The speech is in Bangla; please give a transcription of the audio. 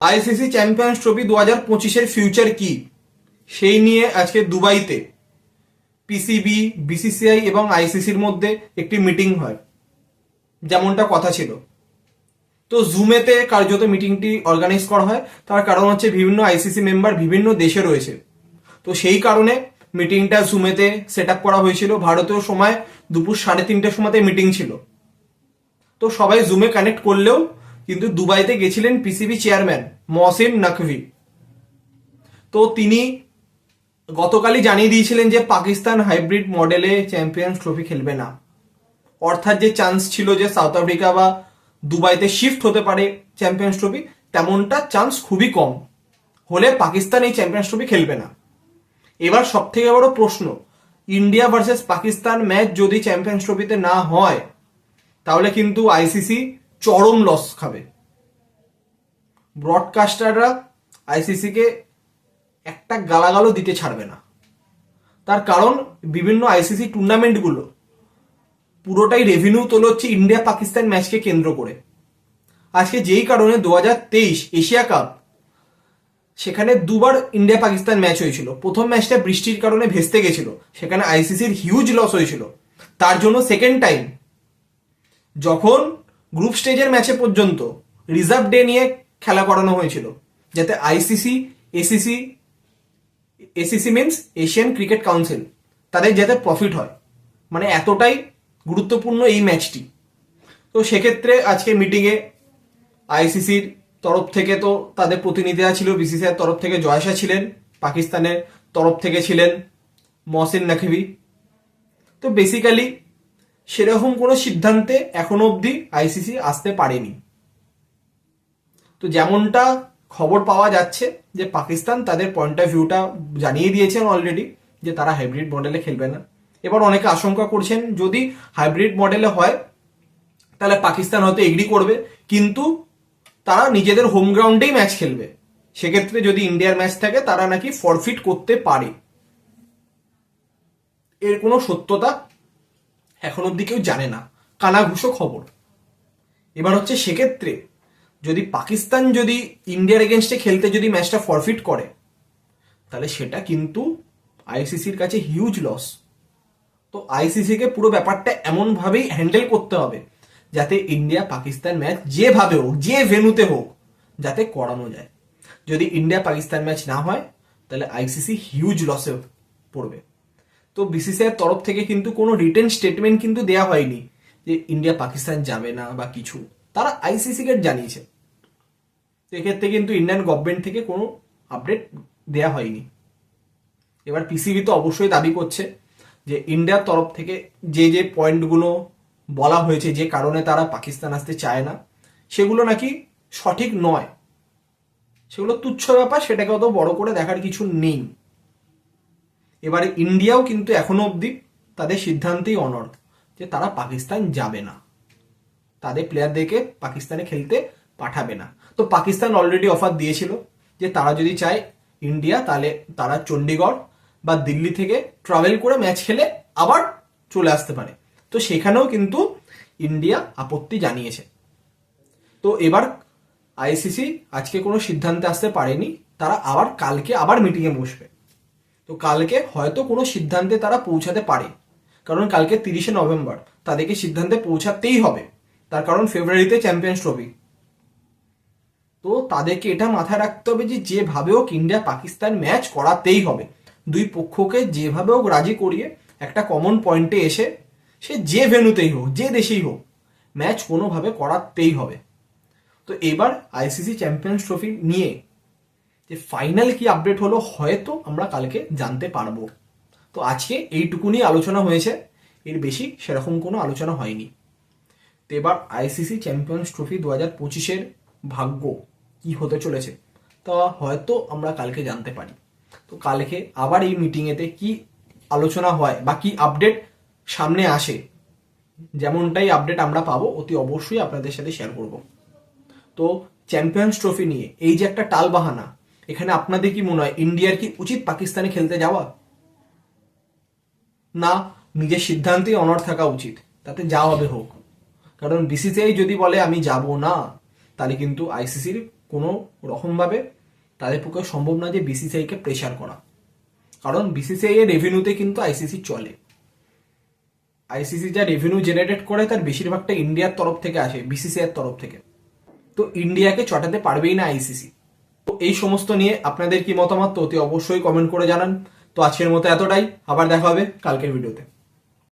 আইসিসি চ্যাম্পিয়ন্স ট্রফি 2025-এর ফিউচার কি সেই নিয়ে আজকে দুবাইতে পিসিবি, বিসিসিআই এবং আইসিসির মধ্যে একটি মিটিং হয়, যেমনটা কথা ছিল। তো জুমেতে কার্যত মিটিংটি অর্গানাইজ করা হয়। তার কারণ হচ্ছে বিভিন্ন আইসিসি মেম্বার বিভিন্ন দেশে রয়েছে, তো সেই কারণে মিটিংটা জুমেতে সেট আপ করা হয়েছিল। ভারতীয় সময় দুপুর 3:30টার সময়তে মিটিং ছিল। তো সবাই জুমে কানেক্ট করলেও কিন্তু দুবাইতে গেছিলেন পিসিবি চেয়ারম্যান মহসিন নকভি। তো তিনি গতকালই জানিয়ে দিয়েছিলেন যে পাকিস্তান হাইব্রিড মডেলে চ্যাম্পিয়ন্স ট্রফি খেলবে না। অর্থাৎ যে চান্স ছিল যে সাউথ আফ্রিকা বা দুবাইতে শিফট হতে পারে চ্যাম্পিয়ন্স ট্রফি, তেমনটা চান্স খুবই কম। হলে পাকিস্তান এই চ্যাম্পিয়ন্স ট্রফি খেলবে না। এবার সব থেকে বড় প্রশ্ন, ইন্ডিয়া ভার্সেস পাকিস্তান ম্যাচ যদি চ্যাম্পিয়ন্স ট্রফিতে না হয় তাহলে কিন্তু আইসিসি চরম লস খাবে। ব্রডকাস্টাররা আইসিসিকে একটা গালাগালও দিতে ছাড়বে না। তার কারণ বিভিন্ন আইসিসি টুর্নামেন্টগুলো পুরোটাই রেভিনিউ তোলে হচ্ছে ইন্ডিয়া পাকিস্তান ম্যাচকে কেন্দ্র করে। আজকে যেই কারণে 2023 এশিয়া কাপ, সেখানে দুবার ইন্ডিয়া পাকিস্তান ম্যাচ হয়েছিল। প্রথম ম্যাচটা বৃষ্টির কারণে ভেস্তে গেছিল, সেখানে আইসিসির হিউজ লস হয়েছিল। তার জন্য সেকেন্ড টাইম যখন গ্রুপ স্টেজের ম্যাচে পর্যন্ত রিজার্ভ ডে নিয়ে খেলা করানো হয়েছিল, যাতে ICC, ACC, ACC means Asian cricket council, তাদের যাতে প্রফিট হয়। মানে এতটাই গুরুত্বপূর্ণ এই ম্যাচটি। তো সেক্ষেত্রে আজকে মিটিংয়ে আইসিসির তরফ থেকে তো তাদের প্রতিনিধিরা ছিল, বিসিসিআই তরফ থেকে জয়শা ছিলেন, পাকিস্তানের তরফ থেকে ছিলেন মহসিন নকভি। তো বেসিক্যালি সেরকম কোনো সিদ্ধান্তে এখনো অবধি আইসিসি আসতে পারেনি। তো যেমনটা খবর পাওয়া যাচ্ছে যে পাকিস্তান তাদের পয়েন্ট অফ ভিউটা জানিয়ে দিয়েছেন অলরেডি, যে তারা হাইব্রিড মডেলে খেলবে না। এবার অনেকে আশঙ্কা করছেন যদি হাইব্রিড মডেলে হয় তাহলে পাকিস্তান হয়তো এগ্রি করবে, কিন্তু তারা নিজেদের হোম গ্রাউন্ডেই ম্যাচ খেলবে। সেক্ষেত্রে যদি ইন্ডিয়ার ম্যাচ থাকে তারা নাকি ফরফিট করতে পারে। এর কোনো সত্যতা এখন অব্দি কেউ জানে না, কানাঘুষো খবর। এবার হচ্ছে সেক্ষেত্রে যদি পাকিস্তান যদি ইন্ডিয়ার এগেনস্টে খেলতে যদি ম্যাচটা ফরফিট করে তাহলে সেটা কিন্তু আইসিসির কাছে হিউজ লস। তো আইসিসিকে পুরো ব্যাপারটা এমনভাবেই হ্যান্ডেল করতে হবে যাতে ইন্ডিয়া পাকিস্তান ম্যাচ যেভাবে হোক, যে ভেন্যুতে হোক, যাতে করানো যায়। যদি ইন্ডিয়া পাকিস্তান ম্যাচ না হয় তাহলে আইসিসি হিউজ লসে পড়বে। তো বিসিসিআই তরফ থেকে কিন্তু কোনো রিটেন স্টেটমেন্ট কিন্তু দেওয়া হয়নি যে ইন্ডিয়া পাকিস্তান যাবে না বা কিছু। তারা আইসিসিকে জানিয়েছে। এক্ষেত্রে কিন্তু ইন্ডিয়ান গভর্নমেন্ট থেকে কোনো আপডেট দেয়া হয়নি। এবার পিসিবি তো অবশ্যই দাবি করছে যে ইন্ডিয়ার তরফ থেকে যে যে পয়েন্টগুলো বলা হয়েছে, যে কারণে তারা পাকিস্তান আসতে চায় না, সেগুলো নাকি সঠিক নয়, সেগুলো তুচ্ছ ব্যাপার, সেটাকে অত বড় করে দেখার কিছু নেই। এবারে ইন্ডিয়াও কিন্তু এখনো অবধি তাদের সিদ্ধান্তেই অনড় যে তারা পাকিস্তান যাবে না, তাদের প্লেয়ারদেরকে পাকিস্তানে খেলতে পাঠাবে না। তো পাকিস্তান অলরেডি অফার দিয়েছিল যে তারা যদি চায় ইন্ডিয়া, তাহলে তারা চণ্ডীগড় বা দিল্লি থেকে ট্রাভেল করে ম্যাচ খেলে আবার চলে আসতে পারে। তো সেখানেও কিন্তু ইন্ডিয়া আপত্তি জানিয়েছে। তো এবার আইসিসি আজকে কোনো সিদ্ধান্তে আসতে পারেনি, তারা আবার কালকে আবার মিটিংয়ে বসবে। তো কালকে হয়তো কোনো সিদ্ধান্তে তারা পৌঁছাতে পারে, কারণ কালকে 30শে নভেম্বর, তাদেরকে সিদ্ধান্তে পৌঁছাতেই হবে। তার কারণ ফেব্রুয়ারিতে চ্যাম্পিয়ন্স ট্রফি। তো তাদেরকে এটা মাথায় রাখতে হবে যে যেভাবে হোক ইন্ডিয়া পাকিস্তান ম্যাচ করাতেই হবে। দুই পক্ষকে যেভাবে হোক রাজি করিয়ে একটা কমন পয়েন্টে এসে, সে যে ভেন্যুতেই হোক, যে দেশেই হোক, ম্যাচ কোনোভাবে করাতেই হবে। তো এবার আইসিসি চ্যাম্পিয়ন্স ট্রফি নিয়ে যে ফাইনাল কি আপডেট হলো হয়তো আমরা কালকে জানতে পারবো। তো আজকে এইটুকুনি আলোচনা হয়েছে, এর বেশি সেরকম কোনো আলোচনা হয়নি। তো এবার আইসিসি চ্যাম্পিয়ন্স ট্রফি 2025-এর ভাগ্য কি হতে চলেছে তা হয়তো আমরা কালকে জানতে পারি। তো কালকে আবার এই মিটিংয়েতে কি আলোচনা হয় বা কি আপডেট সামনে আসে, যেমনটাই আপডেট আমরা পাবো অতি অবশ্যই আপনাদের সাথে শেয়ার করব। তো চ্যাম্পিয়ন্স ট্রফি নিয়ে এই যে একটা টালবাহানা, এখানে আপনাদের কি মনে হয় ইন্ডিয়ার কি উচিত পাকিস্তানে খেলতে যাওয়া, না নিজের সিদ্ধান্তেই অনড় থাকা উচিত, তাতে যা হবে হোক? কারণ বিসিসিআই যদি বলে আমি যাব না, তাহলে কিন্তু আইসিসির কোনো রকমভাবে তাদের পক্ষে সম্ভব না যে বিসিসিআইকে প্রেশার করা, কারণ বিসিসিআই এর রেভিনিউতে কিন্তু আইসিসি চলে। আইসিসি যা রেভিনিউ জেনারেট করে তার বেশিরভাগটা ইন্ডিয়ার তরফ থেকে আসে, বিসিসিআই এর তরফ থেকে। তো ইন্ডিয়াকে চটাতে পারবেই না আইসিসি। তো এই সমস্ত নিয়ে আপনাদের কি মতামত, তো অতি অবশ্যই কমেন্ট করে জানান। তো আজকের মতো এতটাই, আবার দেখা হবে কালকের ভিডিওতে।